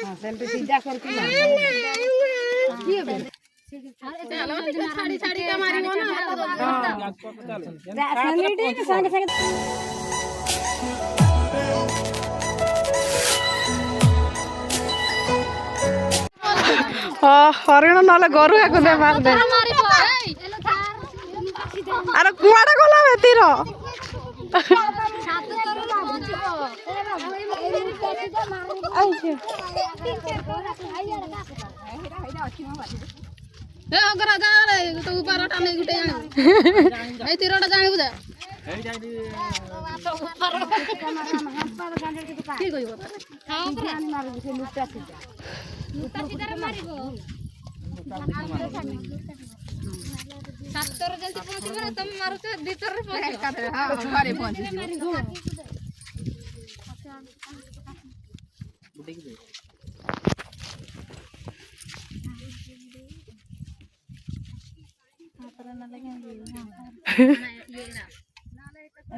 हां सेमती सीधा करके मार की हो चलो टिके छाड़ी छाड़ी का मारिबो ना हां सेमती के संग संग हरिण ना गरु को दे मार दे अरे कुआड़ा गला बे तीर सातर जल्दी पहुंचबो ना तुम मारुत भीतर रे पहुंच हां घरे पहुंच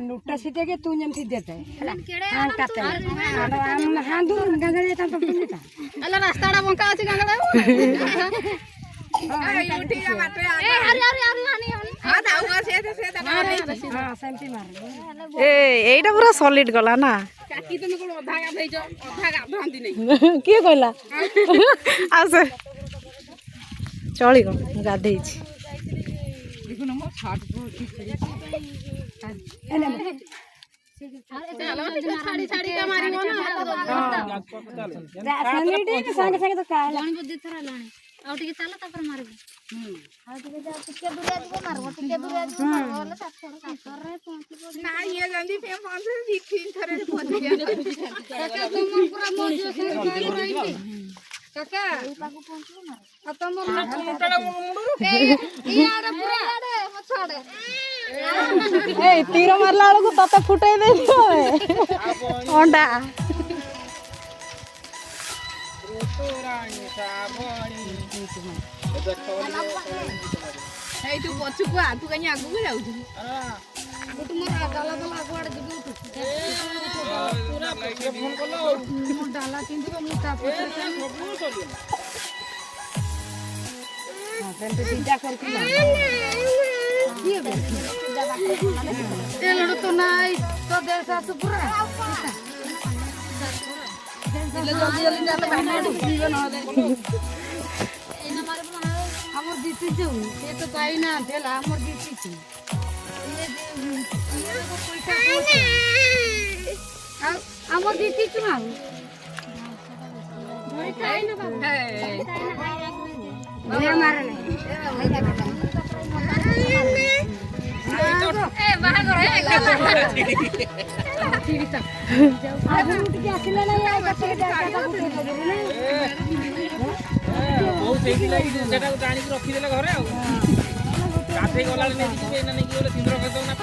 लुट्टा सीटे के तू जमती देते हां काते हम हां दूर गंगड़े ता पपुनीता अल्ला रास्ताडा बंका अछि गंगड़े उठी जा बाटे ए अरे अरे अरे नानी हां दाउआ से दबा हां सेमती मार ए एटा पूरा सॉलिड गला ना काकी तुम कोन अधा गा भेजो अधा गा भांदी नै के कहला आ से चली गो गाधै छी देखो ना मो छाट चलो टिके छाड़ी छाड़ी का मारिबो ना सेमती के संग संग तो कहला लाणी बुद्धि थरा लाणी आ टिके चला त पर मारबो आ टिके जा टिके दूर आजबो मारबो टिके दूर आजबो मारबो वाला सातर रे पहुंचबो ना ये जल्दी पे पहुंच दी तीन थरे पहुंच गया काका तुम पूरा मौज से रही काका पाको पहुंचबो ना आ तुम मोटड़ा मुंडू ए आड़े पूरा आड़े मछाड़े ए तीर मारला को तते फुटाई दे अंडा ए तू पछुको आ तू कन्या आगु जाउ तू मोर डाला डाला आगुआड़ जबे उठ पूरा फोन करलो मोर डाला किंतु मोटा पछर हां सेमती सीधा करके मार की हो ए लड़ो तो नाई तो दे सासु पूरा जल्दी जल्दी डाला भाई जीवन हो दे हमर जीती छु ये तो काई ना देला हमर जीती छु ये को पैसा हमर जीती छु हम मोई काई ना बाबू भले मारे नहीं ए बाहर रे ठीक है आज उठ के आसिला ना या कते जाता बुझे लगे ना बहुत सेठी लागि सेटा को टाणी रखी देले घरे आ काथे गला ने कि एना नै कि बोले सिंद्र कर दो ना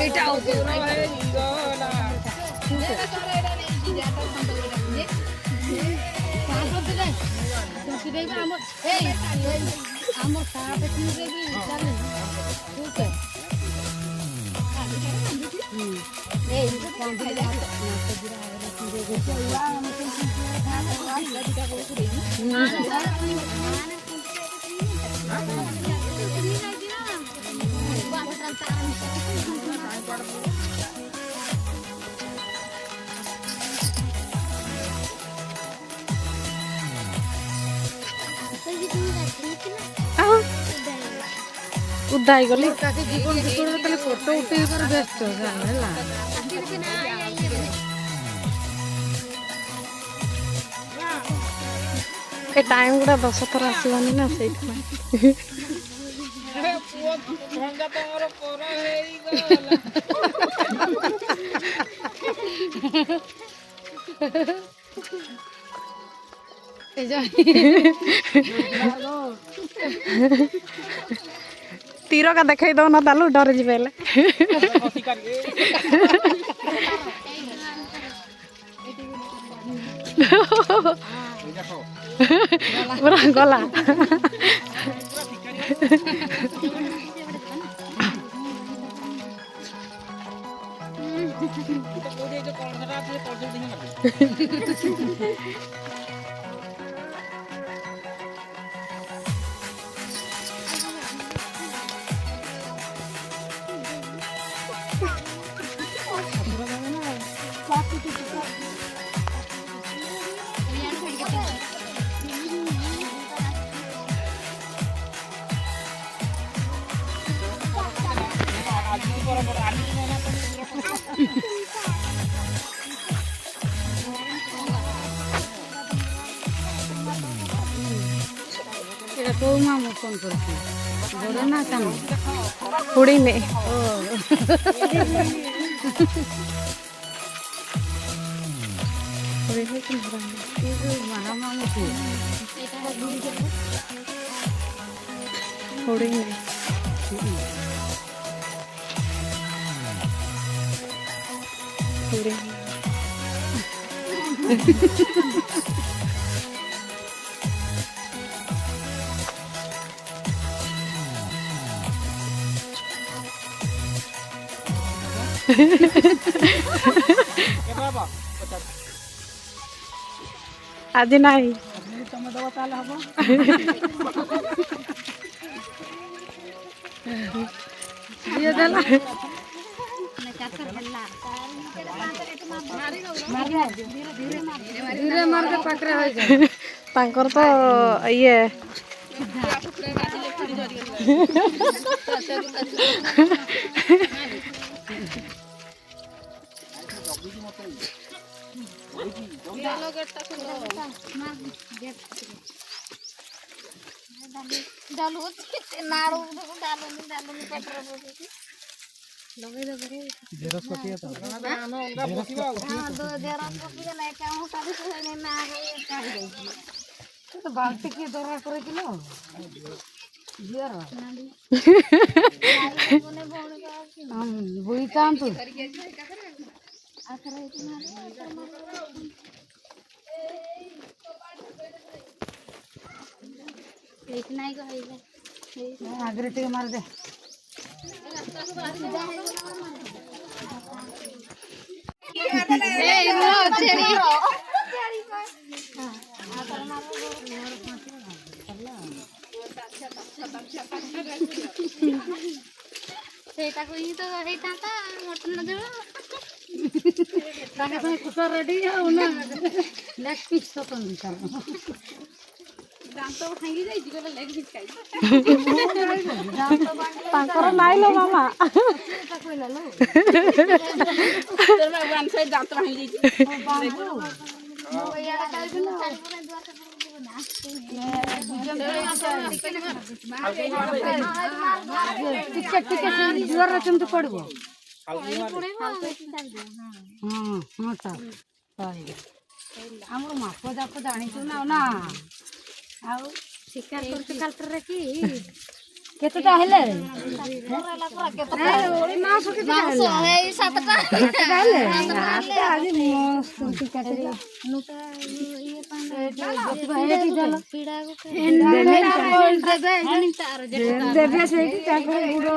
एटा हो गला हमर साथ पीरे भी चल ठीक है ए काम भी ना तो गिरा पीरे को चला हम तो उदाई गली काके जीवन बितोड़ तले फोटो उठे कर व्यस्त जाला ए टाइम गुडा 10 थर आसीबनी ना सेठ में रंगा तोर कोर हेई गला ए जा तीर का देखाई दो ना तालू डर जी पहले पूरा गला तो कोई जो कौन सा आप ये पॉजिटिव नहीं मारते এটা তো মামু ফোন করছি বড় না কেন हुड़ी में মামু কি हुड़ी में हुड़ी में आज नहीं ତମେ ଦବ ତାହେଲେ ହବ দিয়ে দেলা ধীরে মারতে পাকড়া হয়ে যায় तांकर तो ये डालू नाड़ू डालूनी डालूनी पेट्रोल लगे दो रे जेरस कटिया तो ना अलगा बसिबा हां दो जेरस कॉपी के नहीं काम सारी तो नहीं ना है काट गई তো বালতি কি দরকার করেছিল জিয়ার बोने बोने का বুইতাম তো आखिर इतना इतना ही कहेगा আগে থেকে মার দে ए रो चेरी ସେଇଟା କହି ତ ହେଇଥାନ୍ତା ମଟନ ଦେବ ତାଙ୍କେ ପାଇଁ କୁକର ରେଡି ଆଉ ନା ଲେଗ ପିସ୍ ତ ତମ ଭିତର ଦାନ୍ତ ଭାଙ୍ଗି ଯାଇଛି ଗଲେ ଲେଗ ପିସ୍ ଖାଇ तांकर नाइ लो मामा କହିଲା लो तेरे में वन साइड दांत भांगी ଯାଇଛି ମୁଁ ଏଇଆଡେ କହିବି ନା ଚାରିପଟେ ଦୁଆର ସେପଟେ ନା ଟିକେ ଟିକେ ଜୋର କେମିତି ପଡିବ ହଁ ତ ଆମର ମାପ ଯାକ ଜାଣିଛୁ ନା ନା ଆଉ ଶିକାର କରୁଛୁ କାଲଟରରେ କି କେତେଟା ହେଲେ ମାଂସ କେତେଟା ହେଲେ ଏଇ ସାତଟା ହେଲେ ଆଜି ମସ୍ତ ଟିକାଟେ ଦେବେ ସେଇଠି ତାପରେ ଗୁଡ଼